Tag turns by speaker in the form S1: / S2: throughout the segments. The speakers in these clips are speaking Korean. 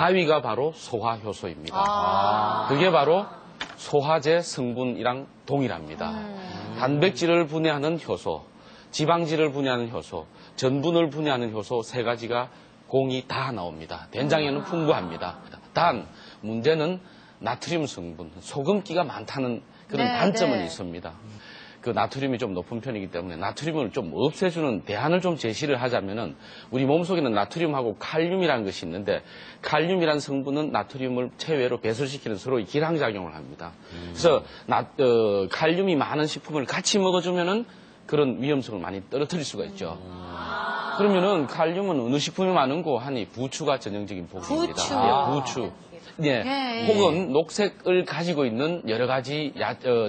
S1: 가위가 바로 소화효소입니다. 그게 바로 소화제 성분이랑 동일합니다. 단백질을 분해하는 효소, 지방질을 분해하는 효소, 전분을 분해하는 효소 세 가지가 공이 다 나옵니다. 된장에는 풍부합니다. 단 문제는 나트륨 성분, 소금기가 많다는 그런 단점은 있습니다. 그 나트륨이 좀 높은 편이기 때문에 나트륨을 좀 없애주는 대안을 좀 제시를 하자면은 우리 몸속에는 나트륨하고 칼륨이라는 것이 있는데 칼륨이라는 성분은 나트륨을 체외로 배설시키는 서로의 기량작용을 합니다. 그래서 칼륨이 많은 식품을 같이 먹어주면은 그런 위험성을 많이 떨어뜨릴 수가 있죠. 그러면은 칼륨은 어느 식품이 많은 거 하니 부추가 전형적인 복입니다. 부추. 예, 혹은 녹색을 가지고 있는 여러 가지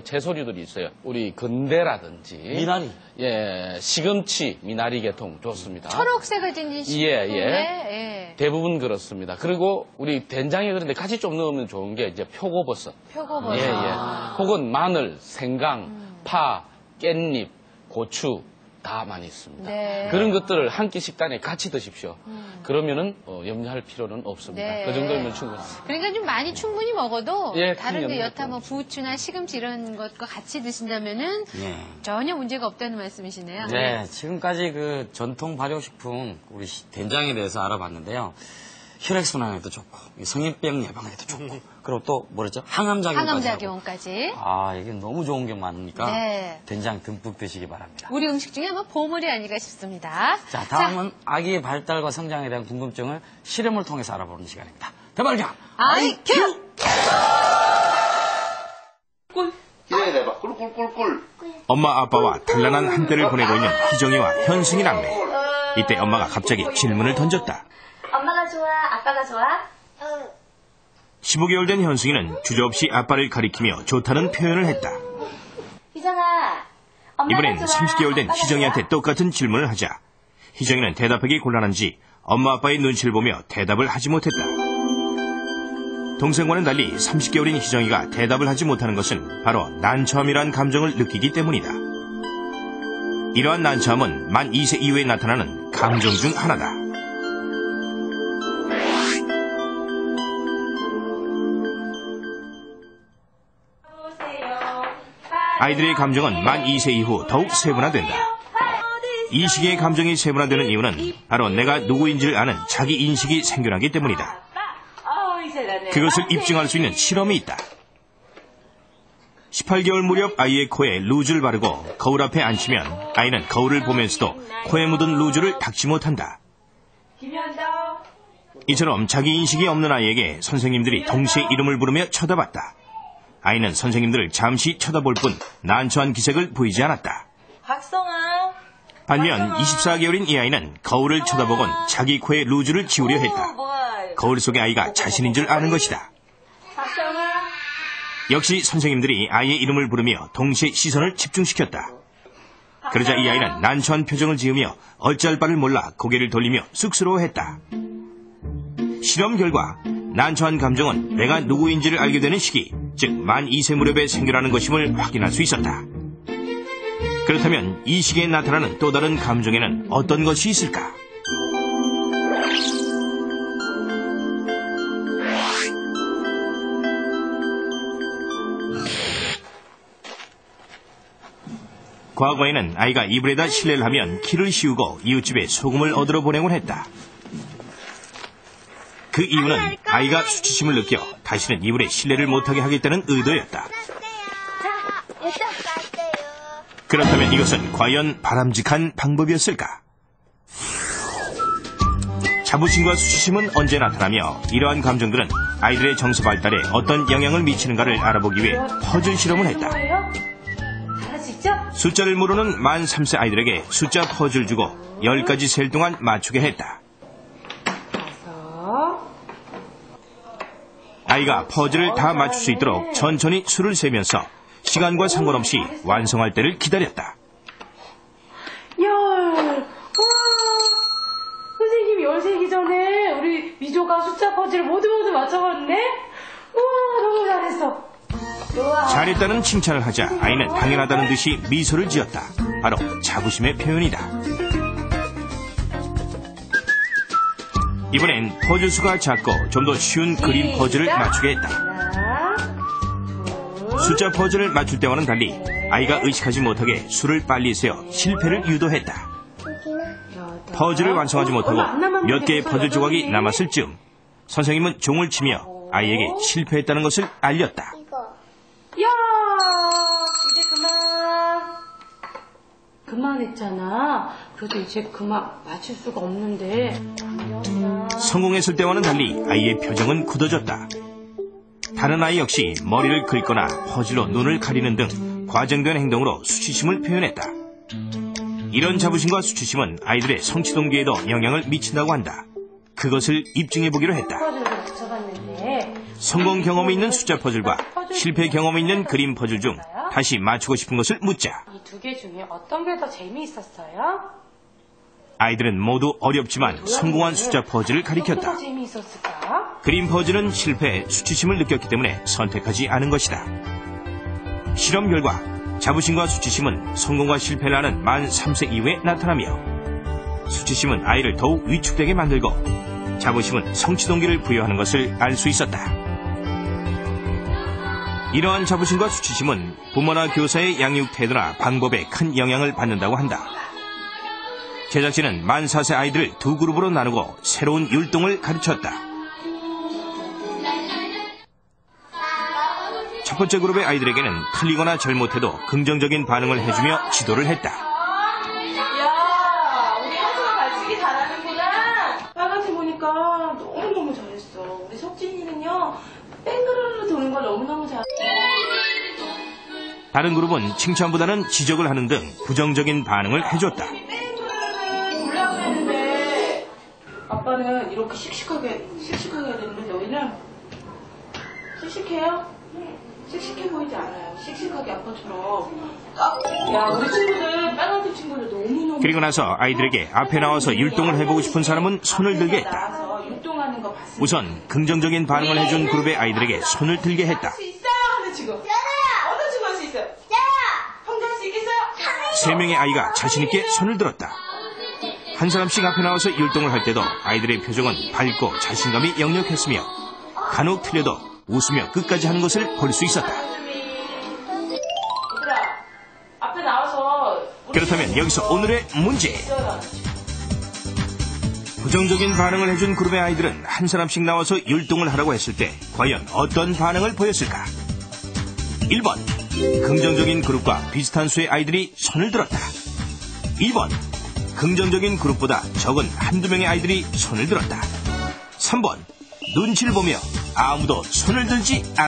S1: 채소류들이 있어요. 우리 건대라든지
S2: 미나리.
S1: 예, 시금치, 미나리 계통 좋습니다.
S3: 초록색을 띠는 식품에
S1: 대부분 그렇습니다. 그리고 우리 된장에 그런데 같이 좀 넣으면 좋은 게 이제 표고버섯.
S3: 표고버섯.
S1: 예, 예. 혹은 마늘, 생강, 파, 깻잎, 고추 다 많이 있습니다. 그런 것들을 한 끼 식단에 같이 드십시오. 그러면은 염려할 필요는 없습니다. 그 정도면 충분합니다.
S3: 그러니까 좀 많이 충분히 먹어도
S1: 예,
S3: 다른데 여타 뭐 부추나 시금치 이런 것과 같이 드신다면은 전혀 문제가 없다는 말씀이시네요.
S2: 네, 지금까지 그 전통 발효식품 우리 된장에 대해서 알아봤는데요. 혈액순환에도 좋고 성인병 예방에도 좋고 그리고 또 뭐랬죠?
S3: 항암작용까지.
S2: 아, 이게 너무 좋은 게 많으니까 된장 듬뿍 드시기 바랍니다.
S3: 우리 음식 중에 아마 보물이 아닐까 싶습니다.
S2: 자, 다음은 아기의 발달과 성장에 대한 궁금증을 실험을 통해서 알아보는 시간입니다. 대발견
S3: IQ!
S4: 기다려 내봐. 꿀꿀꿀꿀.
S5: 엄마 아빠와 단란한 한때를 보내고 있는 희정이와 현승이 남매. 이때 엄마가 갑자기 질문을 던졌다.
S6: 엄마가 좋아? 아빠가 좋아?
S5: 15개월 된 현승이는 주저없이 아빠를 가리키며 좋다는 표현을 했다.
S6: 희정아, 엄마가
S5: 이번엔
S6: 좋아?
S5: 30개월 된
S6: 아빠가
S5: 희정이한테
S6: 좋아?
S5: 똑같은 질문을 하자 희정이는 대답하기 곤란한지 엄마 아빠의 눈치를 보며 대답을 하지 못했다. 동생과는 달리 30개월인 희정이가 대답을 하지 못하는 것은 바로 난처함이란 감정을 느끼기 때문이다. 이러한 난처함은 만 2세 이후에 나타나는 감정 중 하나다. 아이들의 감정은 만 2세 이후 더욱 세분화된다. 이 시기의 감정이 세분화되는 이유는 바로 내가 누구인지를 아는 자기 인식이 생겨나기 때문이다. 그것을 입증할 수 있는 실험이 있다. 18개월 무렵 아이의 코에 루즈를 바르고 거울 앞에 앉히면 아이는 거울을 보면서도 코에 묻은 루즈를 닦지 못한다. 이처럼 자기 인식이 없는 아이에게 선생님들이 동시에 이름을 부르며 쳐다봤다. 아이는 선생님들을 잠시 쳐다볼 뿐 난처한 기색을 보이지 않았다.
S6: 박성아.
S5: 반면 24개월인 이 아이는 거울을 쳐다보곤 자기 코에 루즈를 지우려 했다. 거울 속의 아이가 자신인 줄 아는 것이다.
S6: 박성아.
S5: 역시 선생님들이 아이의 이름을 부르며 동시에 시선을 집중시켰다. 그러자 이 아이는 난처한 표정을 지으며 어찌할 바를 몰라 고개를 돌리며 쑥스러워했다. 실험 결과 난처한 감정은 내가 누구인지를 알게 되는 시기, 즉 만 2세 무렵에 생겨나는 것임을 확인할 수 있었다. 그렇다면 이 시기에 나타나는 또 다른 감정에는 어떤 것이 있을까? 과거에는 아이가 이불에다 실내를 하면 키를 씌우고 이웃집에 소금을 얻으러 보내곤 했다. 그 이유는 아이가 수치심을 느껴 다시는 이불에 실내를 못하게 하겠다는 의도였다. 그렇다면 이것은 과연 바람직한 방법이었을까? 자부심과 수치심은 언제 나타나며 이러한 감정들은 아이들의 정서 발달에 어떤 영향을 미치는가를 알아보기 위해 퍼즐 실험을 했다. 숫자를 모르는 만 3세 아이들에게 숫자 퍼즐 주고 10가지 셀 동안 맞추게 했다. 아이가 퍼즐을 다 맞출 수 있도록 천천히 수를 세면서 시간과 상관없이 완성할 때를 기다렸다.
S6: 선생님이 10세기 전에 우리 미조가 숫자 퍼즐을 모두 맞춰버렸네? 우와, 너무 잘했어.
S5: 잘했다는 칭찬을 하자 아이는 당연하다는 듯이 미소를 지었다. 바로 자부심의 표현이다. 이번엔 퍼즐 수가 작고 좀 더 쉬운 그림 퍼즐을 맞추게 했다.
S6: 하나, 둘,
S5: 숫자 퍼즐을 맞출 때와는 달리 아이가 의식하지 못하게 수를 빨리 세어 실패를 유도했다.
S6: 여덟.
S5: 퍼즐을 완성하지 못하고
S6: 얼마 안 남았는데
S5: 몇 개의
S6: 벌써
S5: 퍼즐 조각이
S6: 여덟이네.
S5: 남았을 즈음 선생님은 종을 치며 아이에게 실패했다는 것을 알렸다.
S6: 야, 이제 그만했잖아. 그래도 이제 그만 맞출 수가 없는데.
S5: 성공했을 때와는 달리 아이의 표정은 굳어졌다. 다른 아이 역시 머리를 긁거나 퍼즐로 눈을 가리는 등 과장된 행동으로 수치심을 표현했다. 이런 자부심과 수치심은 아이들의 성취 동기에도 영향을 미친다고 한다. 그것을 입증해보기로 했다.
S6: 퍼즐을 맞춰봤는데.
S5: 성공 경험이 있는 숫자 퍼즐과 실패 경험이 있는 그림 퍼즐 중 다시 맞추고 싶은 것을 묻자.
S6: 이 두 개 중에 어떤 게 더 재미있었어요?
S5: 아이들은 모두 어렵지만 성공한 숫자 퍼즐을
S6: 어떤
S5: 가리켰다.
S6: 게 재미있었을까?
S5: 그림 퍼즐은 실패에 수치심을 느꼈기 때문에 선택하지 않은 것이다. 실험 결과 자부심과 수치심은 성공과 실패를 하는 만 3세 이후에 나타나며 수치심은 아이를 더욱 위축되게 만들고 자부심은 성취 동기를 부여하는 것을 알 수 있었다. 이러한 자부심과 수치심은 부모나 교사의 양육 태도나 방법에 큰 영향을 받는다고 한다. 제작진은 만 4세 아이들을 두 그룹으로 나누고 새로운 율동을 가르쳤다. 첫 번째 그룹의 아이들에게는 틀리거나 잘못해도 긍정적인 반응을 해주며 지도를 했다.
S6: 야, 우리 현수가 발치기 잘하는구나. 빨간색 보니까 너무너무 잘했어. 우리 석진이는요, 뺑그르르 도는 걸 너무너무 잘해.
S5: 다른 그룹은 칭찬보다는 지적을 하는 등 부정적인 반응을 해줬다.
S6: 뺑그르르 돌려고 했는데, 아빠는 이렇게 씩씩하게 해야 되는데, 너희는 씩씩해요? 씩씩해 보이지 않아요. 씩씩하게 아빠처럼. 야, 우리 친구들, 빨간색 친구들 너무너무.
S5: 그리고 나서 아이들에게 앞에 나와서 율동을 해보고 싶은 사람은 손을 들게 했다.
S6: 나와서 율동하는 거 봤을 때.
S5: 우선 긍정적인 반응을 해준 그룹의 아이들에게 손을 들게 했다.
S6: 할 수 있어? 하는 친구. 어떤 친구 할 수 있어요? 형도 할 수 있겠어요?
S5: 3명의 아이가 자신있게 손을 들었다. 한 사람씩 앞에 나와서 율동을 할 때도 아이들의 표정은 밝고 자신감이 역력했으며 간혹 틀려도 웃으며 끝까지 하는 것을 볼 수 있었다.
S6: 얘들아, 앞에 나와서.
S5: 그렇다면 여기서 오늘의 문제. 부정적인 반응을 해준 그룹의 아이들은 한 사람씩 나와서 율동을 하라고 했을 때 과연 어떤 반응을 보였을까? 1번, 긍정적인 그룹과 비슷한 수의 아이들이 손을 들었다. 2번, 긍정적인 그룹보다 적은 한두 명의 아이들이 손을 들었다. 3번, 눈치를 보며 아무도 손을 들지 않았다.